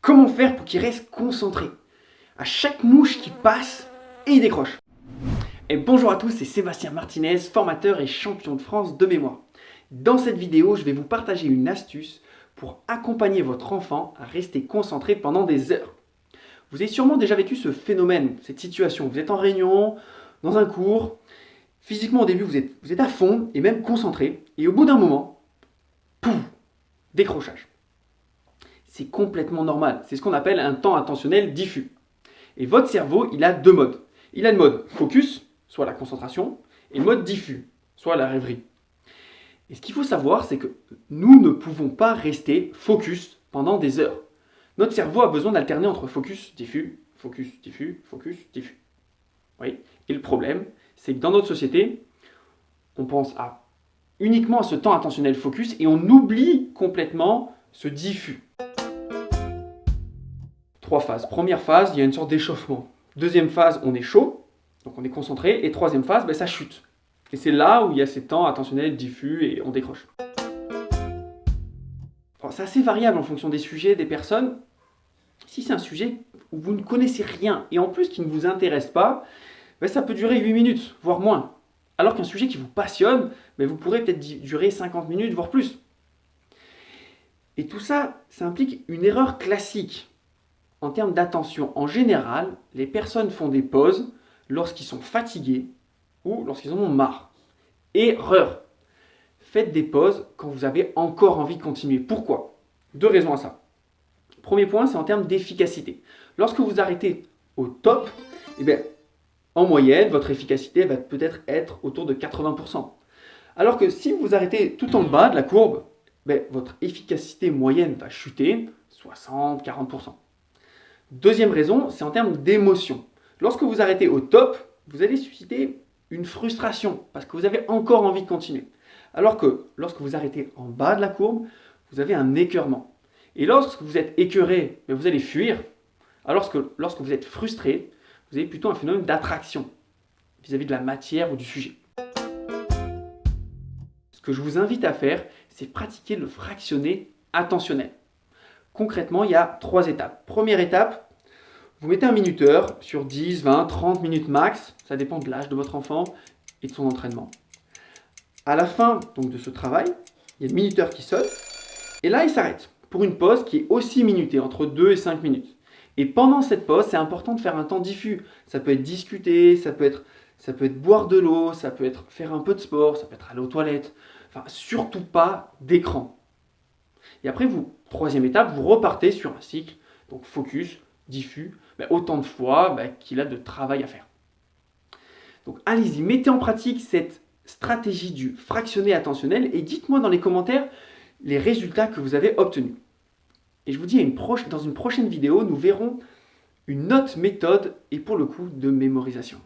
Comment faire pour qu'il reste concentré à chaque mouche qui passe et il décroche? Et bonjour à tous, c'est Sébastien Martinez, formateur et champion de France de mémoire. Dans cette vidéo, je vais vous partager une astuce pour accompagner votre enfant à rester concentré pendant des heures. Vous avez sûrement déjà vécu ce phénomène, cette situation. Vous êtes en réunion, dans un cours, physiquement au début vous êtes à fond et même concentré, et au bout d'un moment, pouf, décrochage. C'est complètement normal, c'est ce qu'on appelle un temps attentionnel diffus. Et votre cerveau, il a deux modes. Il a le mode focus, soit la concentration, et le mode diffus, soit la rêverie. Et ce qu'il faut savoir, c'est que nous ne pouvons pas rester focus pendant des heures. Notre cerveau a besoin d'alterner entre focus, diffus, focus, diffus, focus, diffus. Oui. Et le problème, c'est que dans notre société, on pense uniquement à ce temps attentionnel focus et on oublie complètement ce diffus. Trois phases. Première phase, il y a une sorte d'échauffement. Deuxième phase, on est chaud, donc on est concentré. Et troisième phase, ça chute. Et c'est là où il y a ces temps attentionnels diffus et on décroche. Alors, c'est assez variable en fonction des sujets, des personnes. Si c'est un sujet où vous ne connaissez rien et en plus qui ne vous intéresse pas, ça peut durer 8 minutes, voire moins. Alors qu'un sujet qui vous passionne, vous pourrez peut-être durer 50 minutes, voire plus. Et tout ça, ça implique une erreur classique. En termes d'attention, en général, les personnes font des pauses lorsqu'ils sont fatigués ou lorsqu'ils en ont marre. Erreur! Faites des pauses quand vous avez encore envie de continuer. Pourquoi? Deux raisons à ça. Premier point, c'est en termes d'efficacité. Lorsque vous arrêtez au top, en moyenne, votre efficacité va peut-être être autour de 80%. Alors que si vous arrêtez tout en bas de la courbe, votre efficacité moyenne va chuter 60-40%. Deuxième raison, c'est en termes d'émotion. Lorsque vous arrêtez au top, vous allez susciter une frustration parce que vous avez encore envie de continuer. Alors que lorsque vous arrêtez en bas de la courbe, vous avez un écœurement. Et lorsque vous êtes écœuré, vous allez fuir. Alors que lorsque vous êtes frustré, vous avez plutôt un phénomène d'attraction vis-à-vis de la matière ou du sujet. Ce que je vous invite à faire, c'est pratiquer le fractionné attentionnel. Concrètement, il y a 3 étapes. Première étape, vous mettez un minuteur sur 10, 20, 30 minutes max. Ça dépend de l'âge de votre enfant et de son entraînement. À la fin donc, de ce travail, il y a le minuteur qui sonne. Et là, il s'arrête pour une pause qui est aussi minutée, entre 2 et 5 minutes. Et pendant cette pause, c'est important de faire un temps diffus. Ça peut être discuter, ça peut être boire de l'eau, ça peut être faire un peu de sport, ça peut être aller aux toilettes. Enfin, surtout pas d'écran. Et après, troisième étape, vous repartez sur un cycle, donc focus, diffus, autant de fois qu'il a de travail à faire. Donc allez-y, mettez en pratique cette stratégie du fractionné attentionnel et dites-moi dans les commentaires les résultats que vous avez obtenus. Et je vous dis dans une prochaine vidéo, nous verrons une autre méthode et pour le coup de mémorisation.